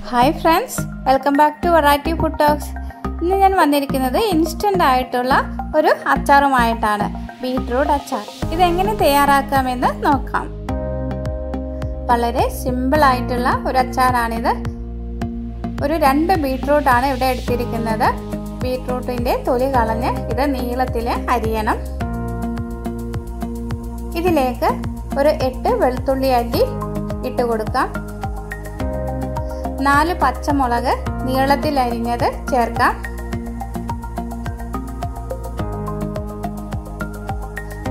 Hi friends, welcome back to Variety Food Talks. ഇന്ന് ഞാൻ വന്നിരിക്കുന്നത് ഇൻസ്റ്റന്റ് ആയിട്ടുള്ള ഒരു അച്ചാറുമായിട്ടാണ്, ബീറ്റ്റൂട്ട് അച്ചാർ. ഇത് എങ്ങനെ തയ്യാറാക്കാമെന്ന് നോക്കാം. വളരെ സിമ്പിൾ ആയിട്ടുള്ള ഒരു അച്ചാറാണിത്. ഒരു 2 ബീറ്റ്റൂട്ട് ആണ് ഇവിടെ എടുത്തിരിക്കുന്നത്. ബീറ്റ്റൂട്ടിന്റെ തൊലി കളഞ്ഞ് ഇത് നീളത്തിൽ അരിയണം. ഇതിലേക്ക് ഒരു 8 വെളുത്തുള്ളി അല്ലി ഇട്ട് കൊടുക്കാം. 4 പച്ചമുളക് നീളത്തിൽ അരിഞ്ഞത് ചേർക്കാം.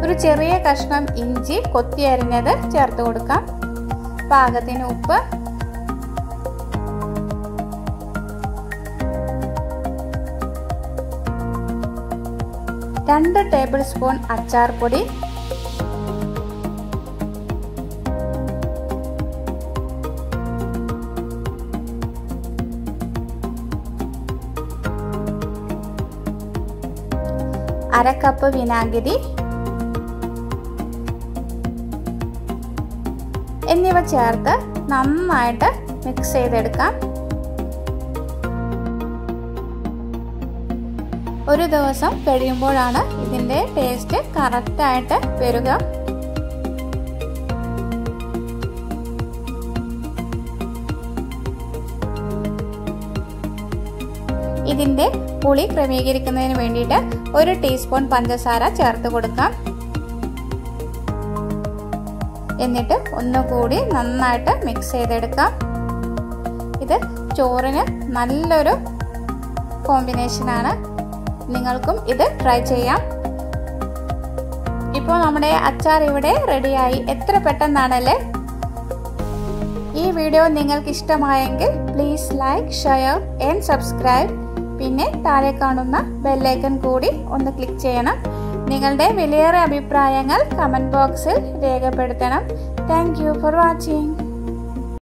ഒരു ചെറിയ കഷ്ണം ഇഞ്ചി കൊത്തി അരിഞ്ഞത് ചേർത്ത് കൊടുക്കാം. പാകത്തിന് ഉപ്പ്, രണ്ട് ടേബിൾ സ്പൂൺ അച്ചാർ പൊടി, അര കപ്പ് വിനാഗിരി എന്നിവ ചേർത്ത് നന്നായിട്ട് മിക്സ് ചെയ്തെടുക്കാം. ഒരു ദിവസം കഴിയുമ്പോഴാണ് ഇതിൻ്റെ ടേസ്റ്റ് കറക്റ്റായിട്ട് വരിക. ഇതിൻ്റെ പുളി ക്രമീകരിക്കുന്നതിന് വേണ്ടിയിട്ട് 1 ടീസ്പൂൺ പഞ്ചസാര ചേർത്ത് കൊടുക്കാം. എന്നിട്ട് ഒന്നുകൂടി നന്നായിട്ട് മിക്സ് ചെയ്തെടുക്കാം. ഇത് ചോറിന് നല്ലൊരു കോമ്പിനേഷനാണ്. നിങ്ങൾക്കും ഇത് ട്രൈ ചെയ്യാം. ഇപ്പോൾ നമ്മുടെ അച്ചാർ ഇവിടെ റെഡിയായി. എത്ര പെട്ടെന്നാണല്ലേ? ഈ വീഡിയോ നിങ്ങൾക്ക് ഇഷ്ടമായെങ്കിൽ please like, share and subscribe. പിന്നെ താഴെ കാണുന്ന ബെല്ലൈക്കൺ കൂടി ഒന്ന് ക്ലിക്ക് ചെയ്യണം. നിങ്ങളുടെ വിലയേറിയ അഭിപ്രായങ്ങൾ കമൻറ്റ് ബോക്സിൽ രേഖപ്പെടുത്തണം. Thank you for watching.